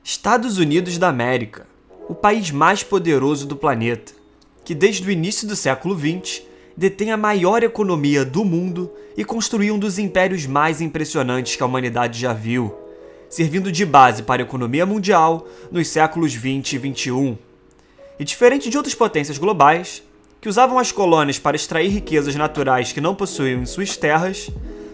Estados Unidos da América, o país mais poderoso do planeta, que desde o início do século XX detém a maior economia do mundo e construiu um dos impérios mais impressionantes que a humanidade já viu, servindo de base para a economia mundial nos séculos 20 e 21. E diferente de outras potências globais, que usavam as colônias para extrair riquezas naturais que não possuíam em suas terras,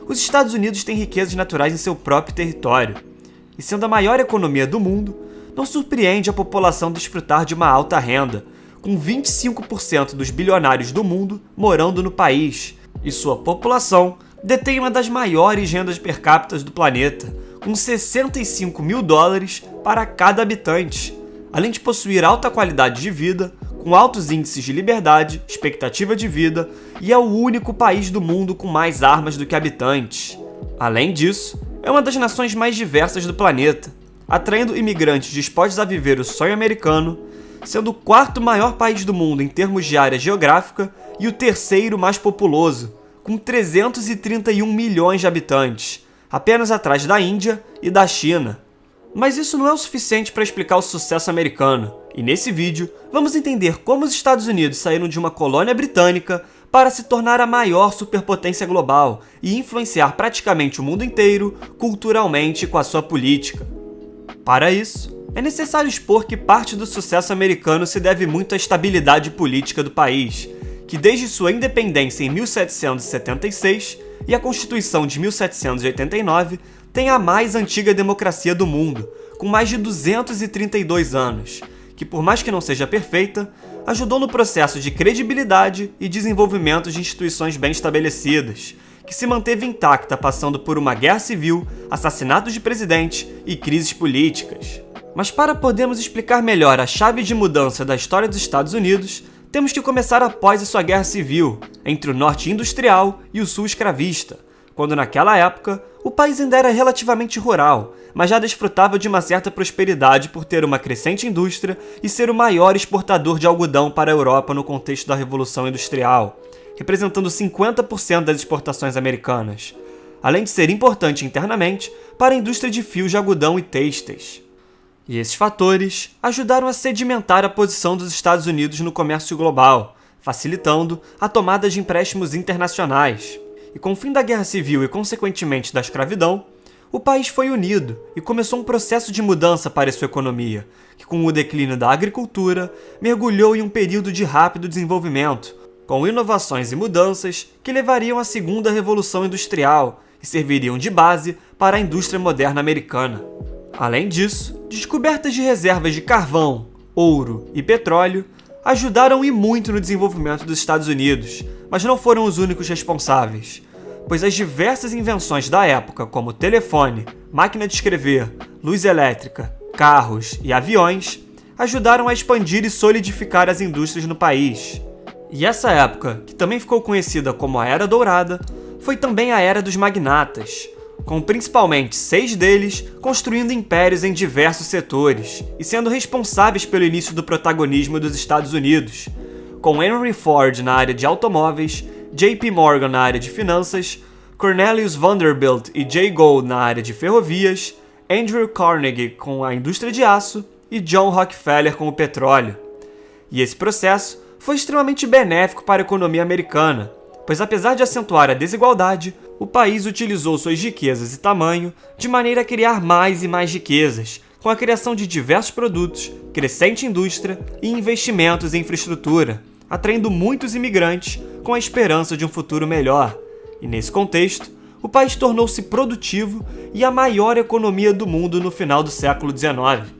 os Estados Unidos têm riquezas naturais em seu próprio território. E sendo a maior economia do mundo, não surpreende a população desfrutar de uma alta renda, com 25% dos bilionários do mundo morando no país, e sua população detém uma das maiores rendas per capita do planeta, com 65 mil dólares para cada habitante, além de possuir alta qualidade de vida, com altos índices de liberdade, expectativa de vida, e é o único país do mundo com mais armas do que habitantes. Além disso, é uma das nações mais diversas do planeta, atraindo imigrantes dispostos a viver o sonho americano, sendo o quarto maior país do mundo em termos de área geográfica e o terceiro mais populoso, com 331 milhões de habitantes, apenas atrás da Índia e da China. Mas isso não é o suficiente para explicar o sucesso americano, e nesse vídeo vamos entender como os Estados Unidos saíram de uma colônia britânica para se tornar a maior superpotência global e influenciar praticamente o mundo inteiro culturalmente com a sua política. Para isso, é necessário expor que parte do sucesso americano se deve muito à estabilidade política do país, que desde sua independência em 1776 e a Constituição de 1789 tem a mais antiga democracia do mundo, com mais de 232 anos, que por mais que não seja perfeita, ajudou no processo de credibilidade e desenvolvimento de instituições bem estabelecidas, que se manteve intacta passando por uma guerra civil, assassinatos de presidente e crises políticas. Mas para podermos explicar melhor a chave de mudança da história dos Estados Unidos, temos que começar após a sua guerra civil, entre o norte industrial e o sul escravista, quando naquela época o país ainda era relativamente rural, mas já desfrutava de uma certa prosperidade por ter uma crescente indústria e ser o maior exportador de algodão para a Europa no contexto da Revolução Industrial, representando 50% das exportações americanas, além de ser importante internamente para a indústria de fios de algodão e têxteis. E esses fatores ajudaram a sedimentar a posição dos Estados Unidos no comércio global, facilitando a tomada de empréstimos internacionais. E com o fim da Guerra Civil e, consequentemente, da escravidão, o país foi unido e começou um processo de mudança para sua economia, que com o declínio da agricultura, mergulhou em um período de rápido desenvolvimento, com inovações e mudanças que levariam à segunda Revolução Industrial e serviriam de base para a indústria moderna americana. Além disso, descobertas de reservas de carvão, ouro e petróleo ajudaram e muito no desenvolvimento dos Estados Unidos, mas não foram os únicos responsáveis, pois as diversas invenções da época, como telefone, máquina de escrever, luz elétrica, carros e aviões, ajudaram a expandir e solidificar as indústrias no país. E essa época, que também ficou conhecida como a Era Dourada, foi também a Era dos Magnatas, com principalmente 6 deles construindo impérios em diversos setores e sendo responsáveis pelo início do protagonismo dos Estados Unidos, com Henry Ford na área de automóveis, J.P. Morgan na área de finanças, Cornelius Vanderbilt e Jay Gould na área de ferrovias, Andrew Carnegie com a indústria de aço e John Rockefeller com o petróleo. E esse processo foi extremamente benéfico para a economia americana, pois apesar de acentuar a desigualdade, o país utilizou suas riquezas e tamanho de maneira a criar mais e mais riquezas, com a criação de diversos produtos, crescente indústria e investimentos em infraestrutura, atraindo muitos imigrantes com a esperança de um futuro melhor. E nesse contexto, o país tornou-se produtivo e a maior economia do mundo no final do século XIX.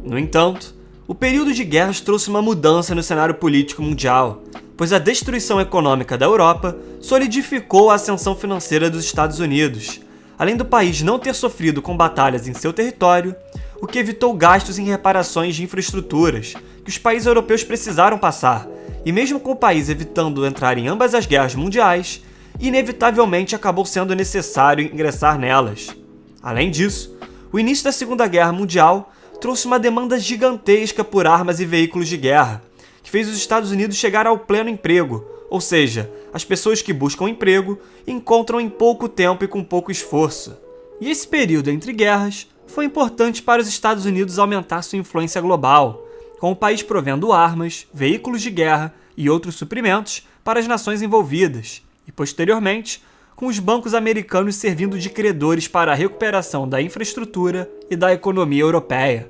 No entanto, o período de guerras trouxe uma mudança no cenário político mundial, pois a destruição econômica da Europa solidificou a ascensão financeira dos Estados Unidos, além do país não ter sofrido com batalhas em seu território, o que evitou gastos em reparações de infraestruturas que os países europeus precisaram passar, e mesmo com o país evitando entrar em ambas as guerras mundiais, inevitavelmente acabou sendo necessário ingressar nelas. Além disso, o início da Segunda Guerra Mundial trouxe uma demanda gigantesca por armas e veículos de guerra, que fez os Estados Unidos chegar ao pleno emprego, ou seja, as pessoas que buscam emprego encontram em pouco tempo e com pouco esforço. E esse período entre guerras foi importante para os Estados Unidos aumentar sua influência global, com o país provendo armas, veículos de guerra e outros suprimentos para as nações envolvidas, e posteriormente, com os bancos americanos servindo de credores para a recuperação da infraestrutura e da economia europeia.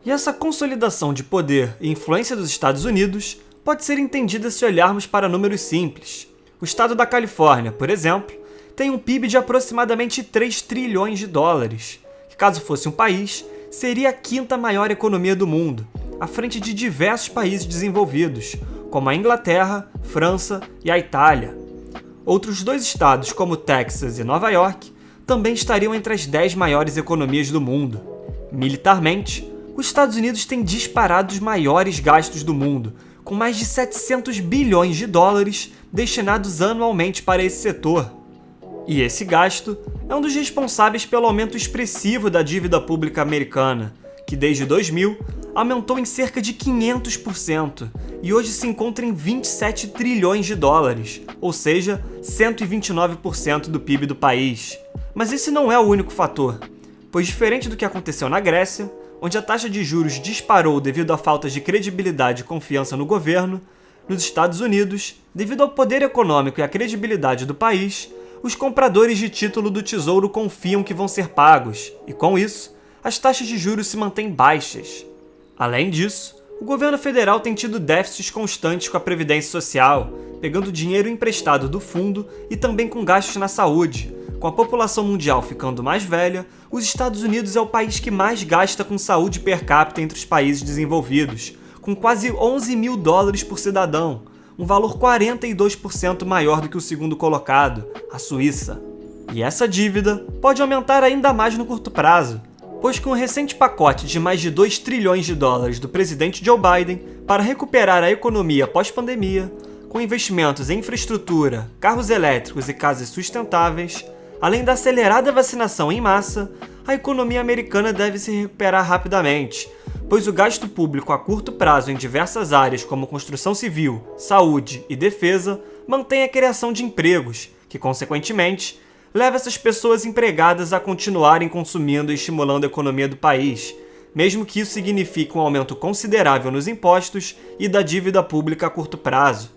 E essa consolidação de poder e influência dos Estados Unidos pode ser entendida se olharmos para números simples. O estado da Califórnia, por exemplo, tem um PIB de aproximadamente 3 trilhões de dólares, que caso fosse um país, seria a quinta maior economia do mundo, à frente de diversos países desenvolvidos, como a Inglaterra, França e a Itália. Outros dois estados, como Texas e Nova York, também estariam entre as 10 maiores economias do mundo. Militarmente, os Estados Unidos têm disparado os maiores gastos do mundo, com mais de 700 bilhões de dólares destinados anualmente para esse setor. E esse gasto é um dos responsáveis pelo aumento expressivo da dívida pública americana, que desde 2000 aumentou em cerca de 500% e hoje se encontra em 27 trilhões de dólares, ou seja, 129% do PIB do país. Mas esse não é o único fator, pois diferente do que aconteceu na Grécia, onde a taxa de juros disparou devido à falta de credibilidade e confiança no governo, nos Estados Unidos, devido ao poder econômico e à credibilidade do país, os compradores de título do Tesouro confiam que vão ser pagos, e com isso, as taxas de juros se mantêm baixas. Além disso, o governo federal tem tido déficits constantes com a Previdência Social, pegando dinheiro emprestado do fundo e também com gastos na saúde. Com a população mundial ficando mais velha, os Estados Unidos é o país que mais gasta com saúde per capita entre os países desenvolvidos, com quase 11 mil dólares por cidadão, um valor 42% maior do que o segundo colocado, a Suíça. E essa dívida pode aumentar ainda mais no curto prazo, pois com o recente pacote de mais de 2 trilhões de dólares do presidente Joe Biden para recuperar a economia pós-pandemia, com investimentos em infraestrutura, carros elétricos e casas sustentáveis, além da acelerada vacinação em massa, a economia americana deve se recuperar rapidamente, pois o gasto público a curto prazo em diversas áreas como construção civil, saúde e defesa mantém a criação de empregos, que, consequentemente, leva essas pessoas empregadas a continuarem consumindo e estimulando a economia do país, mesmo que isso signifique um aumento considerável nos impostos e da dívida pública a curto prazo.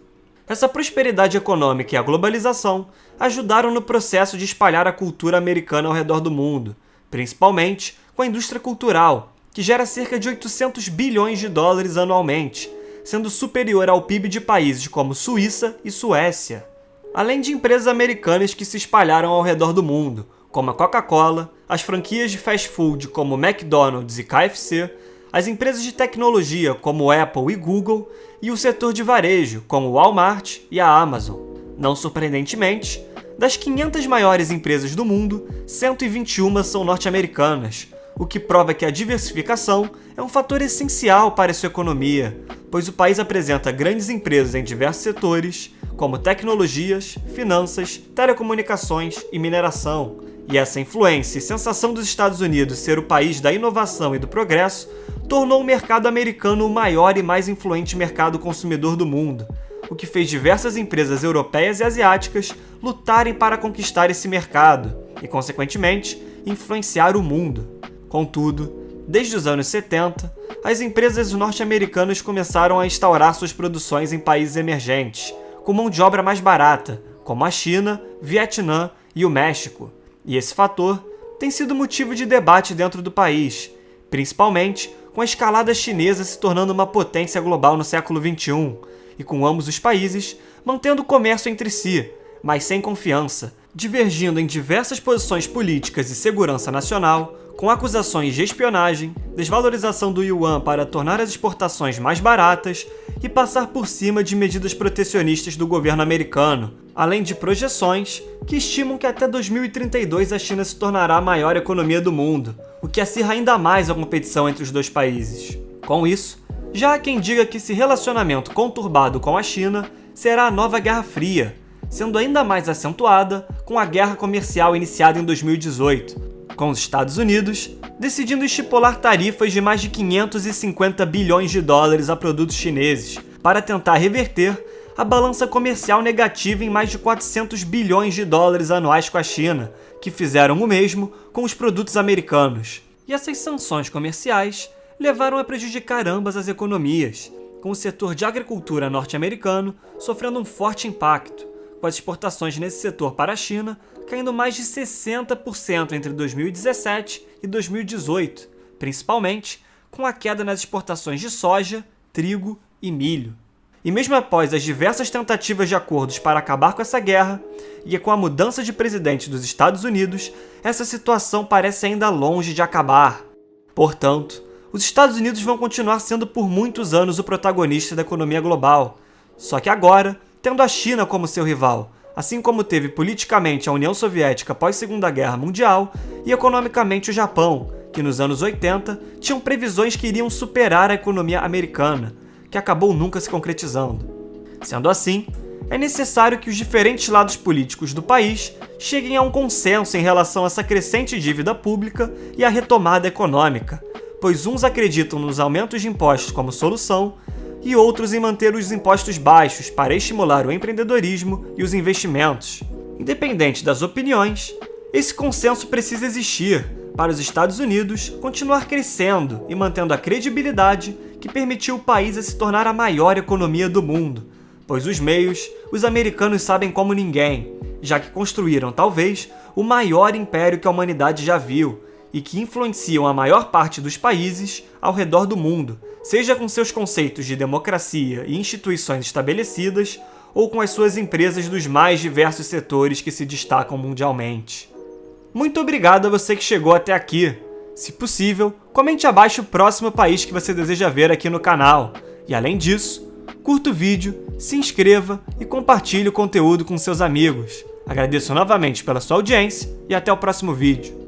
Essa prosperidade econômica e a globalização ajudaram no processo de espalhar a cultura americana ao redor do mundo, principalmente com a indústria cultural, que gera cerca de 800 bilhões de dólares anualmente, sendo superior ao PIB de países como Suíça e Suécia. Além de empresas americanas que se espalharam ao redor do mundo, como a Coca-Cola, as franquias de fast food como McDonald's e KFC, as empresas de tecnologia como Apple e Google e o setor de varejo como Walmart e a Amazon. Não surpreendentemente, das 500 maiores empresas do mundo, 121 são norte-americanas, o que prova que a diversificação é um fator essencial para a sua economia, pois o país apresenta grandes empresas em diversos setores, como tecnologias, finanças, telecomunicações e mineração. E essa influência e sensação dos Estados Unidos ser o país da inovação e do progresso tornou o mercado americano o maior e mais influente mercado consumidor do mundo, o que fez diversas empresas europeias e asiáticas lutarem para conquistar esse mercado e, consequentemente, influenciar o mundo. Contudo, desde os anos 70, as empresas norte-americanas começaram a instaurar suas produções em países emergentes, com mão de obra mais barata, como a China, Vietnã e o México. E esse fator tem sido motivo de debate dentro do país, principalmente com a escalada chinesa se tornando uma potência global no século XXI, e com ambos os países mantendo comércio entre si, mas sem confiança, divergindo em diversas posições políticas e segurança nacional, com acusações de espionagem, desvalorização do yuan para tornar as exportações mais baratas e passar por cima de medidas protecionistas do governo americano, além de projeções que estimam que até 2032 a China se tornará a maior economia do mundo, o que acirra ainda mais a competição entre os dois países. Com isso, já há quem diga que esse relacionamento conturbado com a China será a nova Guerra Fria, sendo ainda mais acentuada com a guerra comercial iniciada em 2018, com os Estados Unidos decidindo estipular tarifas de mais de 550 bilhões de dólares a produtos chineses, para tentar reverter a balança comercial negativa em mais de 400 bilhões de dólares anuais com a China, que fizeram o mesmo com os produtos americanos. E essas sanções comerciais levaram a prejudicar ambas as economias, com o setor de agricultura norte-americano sofrendo um forte impacto, com as exportações nesse setor para a China caindo mais de 60% entre 2017 e 2018, principalmente com a queda nas exportações de soja, trigo e milho. E mesmo após as diversas tentativas de acordos para acabar com essa guerra, e com a mudança de presidente dos Estados Unidos, essa situação parece ainda longe de acabar. Portanto, os Estados Unidos vão continuar sendo por muitos anos o protagonista da economia global, só que agora, tendo a China como seu rival, assim como teve politicamente a União Soviética após a Segunda Guerra Mundial e economicamente o Japão, que nos anos 80 tinham previsões que iriam superar a economia americana, que acabou nunca se concretizando. Sendo assim, é necessário que os diferentes lados políticos do país cheguem a um consenso em relação a essa crescente dívida pública e a retomada econômica, pois uns acreditam nos aumentos de impostos como solução e outros em manter os impostos baixos para estimular o empreendedorismo e os investimentos. Independente das opiniões, esse consenso precisa existir para os Estados Unidos continuar crescendo e mantendo a credibilidade que permitiu o país a se tornar a maior economia do mundo, pois os meios os americanos sabem como ninguém, já que construíram talvez o maior império que a humanidade já viu e que influenciam a maior parte dos países ao redor do mundo, seja com seus conceitos de democracia e instituições estabelecidas ou com as suas empresas dos mais diversos setores que se destacam mundialmente. Muito obrigado a você que chegou até aqui. Se possível, comente abaixo o próximo país que você deseja ver aqui no canal. E além disso, curta o vídeo, se inscreva e compartilhe o conteúdo com seus amigos. Agradeço novamente pela sua audiência e até o próximo vídeo.